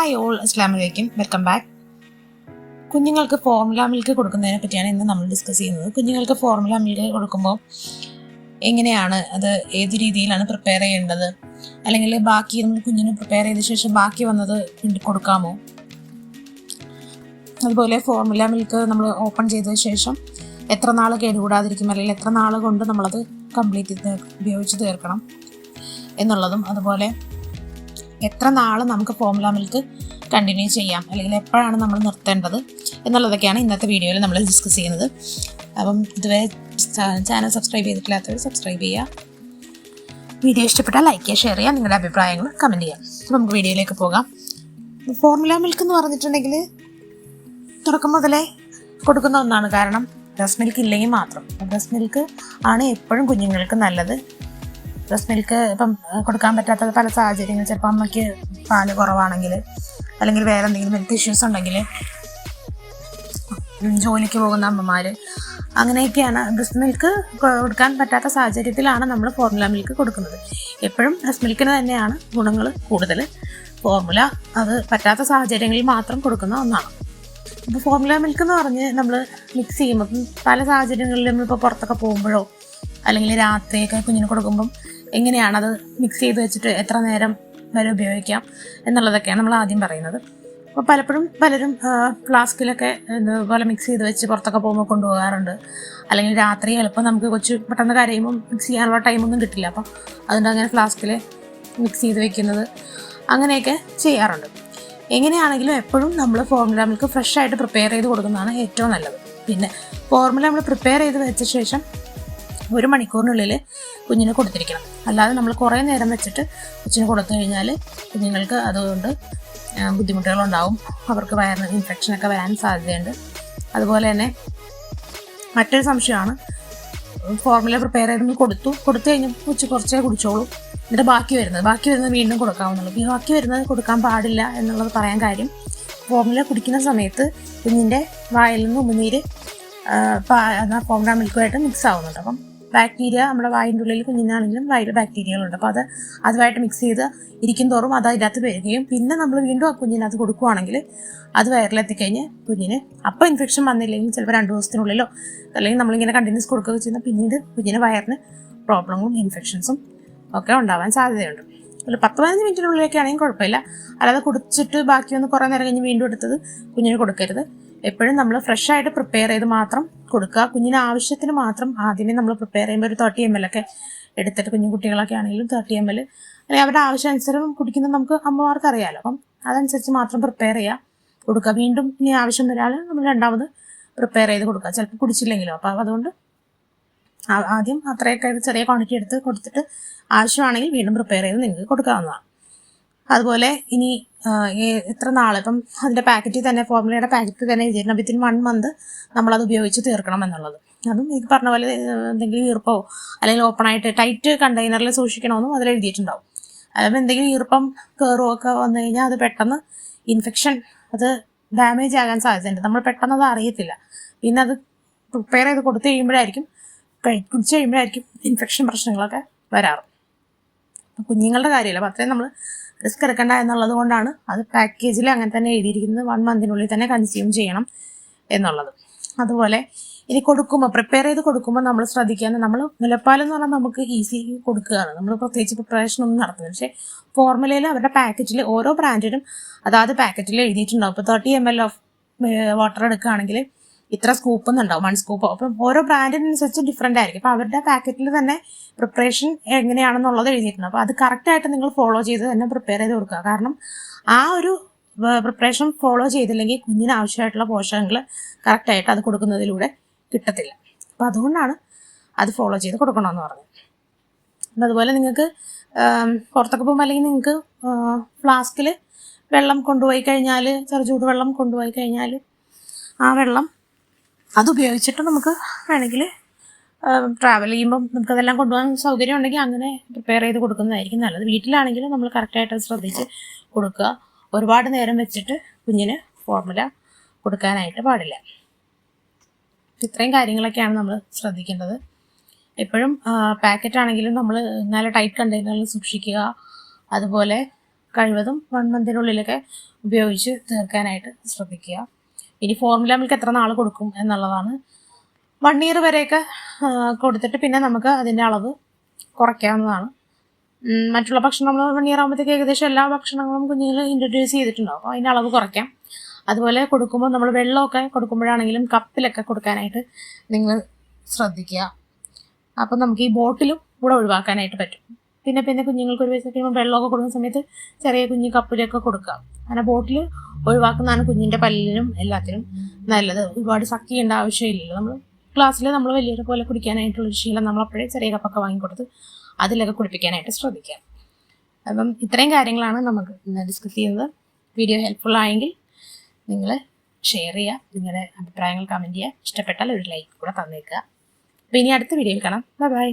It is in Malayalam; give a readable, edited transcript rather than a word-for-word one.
ഹായ് ഓൾ, അസ്സലാമു അലൈക്കും, വെൽക്കം ബാക്ക്. കുഞ്ഞുങ്ങൾക്ക് ഫോർമുല മിൽക്ക് കൊടുക്കുന്നതിനെ പറ്റിയാണ് ഇന്ന് നമ്മൾ ഡിസ്കസ് ചെയ്യുന്നത്. കുഞ്ഞുങ്ങൾക്ക് ഫോർമുല മിൽക്ക് കൊടുക്കുമ്പോൾ എങ്ങനെയാണ് അത്, ഏത് രീതിയിലാണ് പ്രിപ്പയർ ചെയ്യേണ്ടത്, അല്ലെങ്കിൽ ബാക്കി നമ്മൾ കുഞ്ഞിന് പ്രിപ്പയർ ചെയ്ത ശേഷം ബാക്കി വന്നത് കൊടുക്കാമോ, അതുപോലെ ഫോർമുല മിൽക്ക് നമ്മൾ ഓപ്പൺ ചെയ്ത ശേഷം എത്ര നാൾ കേടുകൂടാതിരിക്കും, അല്ലെങ്കിൽ എത്ര നാൾ കൊണ്ട് നമ്മളത് കംപ്ലീറ്റ് ഉപയോഗിച്ച് തീർക്കണം എന്നുള്ളതും, അതുപോലെ എത്ര നാൾ നമുക്ക് ഫോർമുല മിൽക്ക് കണ്ടിന്യൂ ചെയ്യാം, അല്ലെങ്കിൽ എപ്പോഴാണ് നമ്മൾ നിർത്തേണ്ടത് എന്നുള്ളതൊക്കെയാണ് ഇന്നത്തെ വീഡിയോയിൽ നമ്മൾ ഡിസ്കസ് ചെയ്യുന്നത്. അപ്പം ഇതുവരെ ചാനൽ സബ്സ്ക്രൈബ് ചെയ്തിട്ടില്ലാത്തവർ സബ്സ്ക്രൈബ് ചെയ്യുക, വീഡിയോ ഇഷ്ടപ്പെട്ടാൽ ലൈക്ക് ചെയ്യുക, ഷെയർ ചെയ്യുക, നിങ്ങളുടെ അഭിപ്രായങ്ങൾ കമൻറ്റ് ചെയ്യുക. അപ്പോൾ നമുക്ക് വീഡിയോയിലേക്ക് പോകാം. ഫോർമുല മിൽക്ക് എന്ന് പറഞ്ഞിട്ടുണ്ടെങ്കിൽ തുടക്കം മുതലേ കൊടുക്കുന്ന ഒന്നാണ്. കാരണം ബ്രസ്റ്റ് മിൽക്ക് ഇല്ലെങ്കിൽ മാത്രം, ബ്രസ്റ്റ് മിൽക്ക് ആണ് എപ്പോഴും കുഞ്ഞുങ്ങൾക്ക് നല്ലത്. ബ്രസ്റ്റ് മിൽക്ക് ഇപ്പം കൊടുക്കാൻ പറ്റാത്ത പല സാഹചര്യങ്ങൾ, ചിലപ്പോൾ അമ്മയ്ക്ക് പാല് കുറവാണെങ്കിൽ, അല്ലെങ്കിൽ വേറെ എന്തെങ്കിലും ഹെൽത്ത് ഇഷ്യൂസ് ഉണ്ടെങ്കിൽ, ജോലിക്ക് പോകുന്ന അമ്മമാർ, അങ്ങനെയൊക്കെയാണ് ബ്രസ്റ്റ് മിൽക്ക് കൊടുക്കാൻ പറ്റാത്ത സാഹചര്യത്തിലാണ് നമ്മൾ ഫോർമുല മിൽക്ക് കൊടുക്കുന്നത്. എപ്പോഴും ബ്രസ്റ്റ് മിൽക്കിന് തന്നെയാണ് ഗുണങ്ങൾ കൂടുതൽ. ഫോർമുല അത് പറ്റാത്ത സാഹചര്യങ്ങളിൽ മാത്രം കൊടുക്കുന്ന ഒന്നാണ്. ഇപ്പോൾ ഫോർമുല മിൽക്ക് എന്ന് പറഞ്ഞ് നമ്മൾ മിക്സ് ചെയ്യുമ്പോൾ പല സാഹചര്യങ്ങളിലും നമ്മളിപ്പോൾ പുറത്തൊക്കെ പോകുമ്പോഴോ അല്ലെങ്കിൽ രാത്രിയൊക്കെ കുഞ്ഞിന് കൊടുക്കുമ്പം എങ്ങനെയാണത് മിക്സ് ചെയ്ത് വെച്ചിട്ട് എത്ര നേരം വരെ ഉപയോഗിക്കാം എന്നുള്ളതൊക്കെയാണ് നമ്മൾ ആദ്യം പറയുന്നത്. അപ്പോൾ പലരും ഫ്ലാസ്കിലൊക്കെ ഇതുപോലെ മിക്സ് ചെയ്ത് വെച്ച് പുറത്തൊക്കെ പോകുമ്പോൾ കൊണ്ടുപോകാറുണ്ട്. അല്ലെങ്കിൽ രാത്രി ചിലപ്പോൾ നമുക്ക് പെട്ടെന്ന് കരയുമ്പോൾ മിക്സ് ചെയ്യാനുള്ള ടൈമൊന്നും കിട്ടില്ല, അപ്പോൾ അതുകൊണ്ട് അങ്ങനെ ഫ്ലാസ്കിൽ മിക്സ് ചെയ്ത് വെക്കുന്നത് അങ്ങനെയൊക്കെ ചെയ്യാറുണ്ട്. എങ്ങനെയാണെങ്കിലും എപ്പോഴും നമ്മൾ ഫോർമുല മിൽക്ക് ഫ്രഷ് ആയിട്ട് പ്രിപ്പയർ ചെയ്ത് കൊടുക്കുന്നതാണ് ഏറ്റവും നല്ലത്. പിന്നെ ഫോർമുല നമ്മൾ പ്രിപ്പയർ ചെയ്ത് വെച്ച ശേഷം 1 മണിക്കൂറിനുള്ളിൽ കുഞ്ഞിന് കൊടുത്തിരിക്കണം. അല്ലാതെ നമ്മൾ കുറേ നേരം വെച്ചിട്ട് കൊച്ചിന് കൊടുത്തു കഴിഞ്ഞാൽ കുഞ്ഞുങ്ങൾക്ക് അതുകൊണ്ട് ബുദ്ധിമുട്ടുകളുണ്ടാവും. അവർക്ക് വയറിന് ഇൻഫെക്ഷനൊക്കെ വരാൻ സാധ്യതയുണ്ട്. അതുപോലെ തന്നെ മറ്റൊരു സംശയമാണ്, ഫോർമുല പ്രിപ്പയർ ചെയ്ത് കൊടുത്തു കഴിഞ്ഞ് കൊച്ചു കുറച്ചേ കുടിച്ചോളൂ, എന്നിട്ട് ബാക്കി വരുന്നത് വീണ്ടും കൊടുക്കാവുന്നുള്ളൂ. ഈ ബാക്കി വരുന്നത് കൊടുക്കാൻ പാടില്ല എന്നുള്ളത് പറയാൻ കാര്യം, ഫോർമുല കുടിക്കുന്ന സമയത്ത് കുഞ്ഞിൻ്റെ വായിൽ നിന്ന് ഉമിനീര് ഫോർമുല മിൽക്കുമായിട്ട് മിക്സ് ആവുന്നുണ്ട്. അപ്പം ബാക്ടീരിയ നമ്മുടെ വായിൻ്റെ ഉള്ളിൽ, കുഞ്ഞിനാണെങ്കിലും വായിൽ ബാക്ടീരിയകളുണ്ട്. അപ്പോൾ അതുമായിട്ട് മിക്സ് ചെയ്ത് ഇരിക്കും തോറും അത് അതിനകത്ത് വരികയും പിന്നെ നമ്മൾ വീണ്ടും ആ കുഞ്ഞിനകത്ത് കൊടുക്കുകയാണെങ്കിൽ അത് വയറിലെത്തിക്കഴിഞ്ഞ് കുഞ്ഞിന് അപ്പോൾ ഇൻഫെക്ഷൻ വന്നില്ലെങ്കിൽ ചിലപ്പോൾ 2 ദിവസത്തിനുള്ളിലോ അല്ലെങ്കിൽ നമ്മളിങ്ങനെ കണ്ടിന്യൂസ് കൊടുക്കുകയൊക്കെ ചെയ്യുന്ന പിന്നീട് കുഞ്ഞിന് വയറിന് പ്രോബ്ലങ്ങളും ഇൻഫെക്ഷൻസും ഒക്കെ ഉണ്ടാവാൻ സാധ്യതയുണ്ട്. ഒരു 10-15 മിനിറ്റിനുള്ളിലൊക്കെ ആണെങ്കിൽ കുഴപ്പമില്ല. അല്ലാതെ കുടിച്ചിട്ട് ബാക്കി വന്ന് കുറേ നേരം കഴിഞ്ഞ് വീണ്ടും എടുത്തത് കുഞ്ഞിന് കൊടുക്കരുത്. എപ്പോഴും നമ്മൾ ഫ്രഷ് ആയിട്ട് പ്രിപ്പയർ ചെയ്ത് മാത്രം കൊടുക്കുക. കുഞ്ഞിന് ആവശ്യത്തിന് മാത്രം ആദ്യമേ നമ്മൾ പ്രിപ്പയർ ചെയ്യുമ്പോൾ ഒരു 30 ml ഒക്കെ എടുത്തിട്ട്, കുഞ്ഞു കുട്ടികളൊക്കെ ആണെങ്കിലും 30 ml, അല്ലെങ്കിൽ അവരുടെ ആവശ്യാനുസരണം കുടിക്കുന്നത് നമുക്ക് അമ്മമാർക്ക് അറിയാമല്ലോ. അപ്പം അതനുസരിച്ച് മാത്രം പ്രിപ്പയർ ചെയ്യുക, കൊടുക്കുക. വീണ്ടും ഇനി ആവശ്യം വരാൽ നമ്മൾ രണ്ടാമത് പ്രിപ്പയർ ചെയ്ത് കൊടുക്കുക, ചിലപ്പോൾ കുടിച്ചില്ലെങ്കിലോ. അപ്പോൾ അതുകൊണ്ട് ആദ്യം അത്രയൊക്കെ ചെറിയ ക്വാണ്ടിറ്റി എടുത്ത് കൊടുത്തിട്ട് ആവശ്യമാണെങ്കിൽ വീണ്ടും പ്രിപ്പയർ ചെയ്ത് നിങ്ങൾക്ക് കൊടുക്കാവുന്നതാണ്. അതുപോലെ ഇനി എത്ര നാൾ, ഇപ്പം അതിൻ്റെ പാക്കറ്റിൽ തന്നെ, ഫോർമുലയുടെ പാക്കറ്റിൽ തന്നെ എഴുതിയിട്ടുണ്ട് വിത്തിൻ 1 month നമ്മളത് ഉപയോഗിച്ച് തീർക്കണം എന്നുള്ളത്. അതും എനിക്ക് പറഞ്ഞ പോലെ എന്തെങ്കിലും ഈർപ്പോ അല്ലെങ്കിൽ ഓപ്പണായിട്ട് ടൈറ്റ് കണ്ടെയ്നറിൽ സൂക്ഷിക്കണമെന്നും അതിൽ എഴുതിയിട്ടുണ്ടാവും. അതുപോലെ എന്തെങ്കിലും ഈർപ്പം കയറുമോ ഒക്കെ വന്നു കഴിഞ്ഞാൽ അത് പെട്ടെന്ന് ഇൻഫെക്ഷൻ, അത് ഡാമേജ് ആകാൻ സാധ്യതയുണ്ട്. നമ്മൾ പെട്ടെന്ന് അത് അറിയത്തില്ല. പിന്നെ അത് പ്രിപ്പയർ ചെയ്ത് കൊടുത്തു കഴിയുമ്പോഴായിരിക്കും, കുടിച്ച് കഴിയുമ്പോഴായിരിക്കും ഇൻഫെക്ഷൻ പ്രശ്നങ്ങളൊക്കെ വരാറ്. കുഞ്ഞുങ്ങളുടെ കാര്യമല്ല, അപ്പോൾ അത്രയും നമ്മൾ റിസ്ക് എടുക്കണ്ട എന്നുള്ളത് കൊണ്ടാണ് അത് പാക്കേജിൽ അങ്ങനെ തന്നെ എഴുതിയിരിക്കുന്നത്, 1 monthനുള്ളിൽ തന്നെ കൺസ്യൂം ചെയ്യണം എന്നുള്ളത്. അതുപോലെ ഇനി പ്രിപ്പയർ ചെയ്ത് കൊടുക്കുമ്പോൾ നമ്മൾ ശ്രദ്ധിക്കാൻ, നമ്മൾ മുലപ്പാലെന്ന് പറഞ്ഞാൽ നമുക്ക് ഈസി കൊടുക്കുകയാണ്, നമ്മൾ പ്രത്യേകിച്ച് പ്രിപ്പറേഷനൊന്നും നടത്തുന്നത്. പക്ഷേ ഫോർമുലയിൽ അവരുടെ പാക്കറ്റിൽ ഓരോ ബ്രാൻഡിനും അതാത് പാക്കറ്റിൽ എഴുതിയിട്ടുണ്ടാവും. ഇപ്പോൾ 30 ml ഓഫ് വാട്ടർ എടുക്കുകയാണെങ്കിൽ ഇത്ര സ്കൂപ്പ് എന്നുണ്ടാവും, 1 സ്കൂപ്പ്. അപ്പം ഓരോ ബ്രാൻഡിനനുസരിച്ച് ഡിഫറെൻ്റ് ആയിരിക്കും. അപ്പോൾ അവരുടെ പാക്കറ്റിൽ തന്നെ പ്രിപ്പറേഷൻ എങ്ങനെയാണെന്നുള്ളത് എഴുതിയിട്ടുണ്ട്. അപ്പോൾ അത് കറക്റ്റായിട്ട് നിങ്ങൾ ഫോളോ ചെയ്ത് തന്നെ പ്രിപ്പയർ ചെയ്ത് കൊടുക്കുക. കാരണം ആ ഒരു പ്രിപ്പറേഷൻ ഫോളോ ചെയ്തില്ലെങ്കിൽ കുഞ്ഞിന് ആവശ്യമായിട്ടുള്ള പോഷകങ്ങൾ കറക്റ്റായിട്ട് അത് കൊടുക്കുന്നതിലൂടെ കിട്ടത്തില്ല. അപ്പോൾ അതുകൊണ്ടാണ് അത് ഫോളോ ചെയ്ത് കൊടുക്കണമെന്ന് പറഞ്ഞത്. അപ്പം അതുപോലെ നിങ്ങൾക്ക് പുറത്തൊക്കെ പോകുമ്പോൾ, അല്ലെങ്കിൽ നിങ്ങൾക്ക് ഫ്ലാസ്കിൽ വെള്ളം കൊണ്ടുപോയി കഴിഞ്ഞാൽ, ചെറുചൂട് വെള്ളം കൊണ്ടുപോയി കഴിഞ്ഞാൽ ആ വെള്ളം അതുപയോഗിച്ചിട്ട് നമുക്ക് വേണമെങ്കിൽ ട്രാവൽ ചെയ്യുമ്പം നമുക്കതെല്ലാം കൊണ്ടുപോകാൻ സൗകര്യം ഉണ്ടെങ്കിൽ അങ്ങനെ പ്രിപ്പയർ ചെയ്ത് കൊടുക്കുന്നതായിരിക്കും നല്ലത്. വീട്ടിലാണെങ്കിൽ നമ്മൾ കറക്റ്റായിട്ട് ശ്രദ്ധിച്ച് കൊടുക്കുക. ഒരുപാട് നേരം വെച്ചിട്ട് കുഞ്ഞിന് ഫോർമുല കൊടുക്കാനായിട്ട് പാടില്ല. ഇത്രയും കാര്യങ്ങളൊക്കെയാണ് നമ്മൾ ശ്രദ്ധിക്കേണ്ടത്. എപ്പോഴും പാക്കറ്റ് ആണെങ്കിലും നമ്മൾ നല്ല ടൈറ്റ് കണ്ടെയ്നറിൽ സൂക്ഷിക്കുക. അതുപോലെ കഴിവതും 1 മന്തിനുള്ളിലൊക്കെ ഉപയോഗിച്ച് തീർക്കാനായിട്ട് ശ്രദ്ധിക്കുക. ഇനി ഫോർമുല മിൽക്ക് എത്ര നാൾ കൊടുക്കും എന്നുള്ളതാണ്. 1 ഇയർ വരെയൊക്കെ കൊടുത്തിട്ട് പിന്നെ നമുക്ക് അതിൻ്റെ അളവ് കുറയ്ക്കാവുന്നതാണ്. മറ്റുള്ള ഭക്ഷണം നമ്മൾ 1 ഇയർ ആകുമ്പോഴത്തേക്ക് ഏകദേശം എല്ലാ ഭക്ഷണങ്ങളും കുഞ്ഞുങ്ങൾ ഇൻട്രൊഡ്യൂസ് ചെയ്തിട്ടുണ്ടാവും. അപ്പോൾ അതിൻ്റെ അളവ് കുറയ്ക്കാം. അതുപോലെ കൊടുക്കുമ്പോൾ നമ്മൾ വെള്ളമൊക്കെ കൊടുക്കുമ്പോഴാണെങ്കിലും കപ്പിലൊക്കെ കൊടുക്കാനായിട്ട് നിങ്ങൾ ശ്രദ്ധിക്കുക. അപ്പം നമുക്ക് ഈ ബോട്ടിലും കൂടെ ഒഴിവാക്കാനായിട്ട് പറ്റും. പിന്നെ കുഞ്ഞുങ്ങൾക്ക് ഒരു വയസ്സൊക്കെ കഴിയുമ്പോൾ വെള്ളമൊക്കെ കൊടുക്കുന്ന സമയത്ത് ചെറിയ കുഞ്ഞു കപ്പിലൊക്കെ കൊടുക്കുക. അങ്ങനെ ബോട്ടിൽ ഒഴിവാക്കുന്നതാണ് കുഞ്ഞിൻ്റെ പല്ലിനും എല്ലാത്തിനും നല്ലത്. ഒരുപാട് സക്ക് ചെയ്യേണ്ട ആവശ്യമില്ലല്ലോ. ക്ലാസ്സിൽ നമ്മൾ വലിയൊരു പോലെ കുടിക്കാനായിട്ടുള്ളൊരു ശീലം നമ്മൾ അപ്പോഴേ ചെറിയ കപ്പൊക്കെ വാങ്ങിക്കൊടുത്ത് അതിലൊക്കെ കുടിപ്പിക്കാനായിട്ട് ശ്രദ്ധിക്കാം. അപ്പം ഇത്രയും കാര്യങ്ങളാണ് നമുക്ക് ഇന്ന് ഡിസ്കസ് ചെയ്യുന്നത്. വീഡിയോ ഹെൽപ്ഫുൾ ആയെങ്കിൽ നിങ്ങൾ ഷെയർ ചെയ്യുക, നിങ്ങളുടെ അഭിപ്രായങ്ങൾ കമൻറ്റ് ചെയ്യുക, ഇഷ്ടപ്പെട്ടാൽ ഒരു ലൈക്ക് കൂടെ തന്നേക്കുക. അപ്പോൾ ഇനി അടുത്ത വീഡിയോയിൽ കാണാം. ബൈ.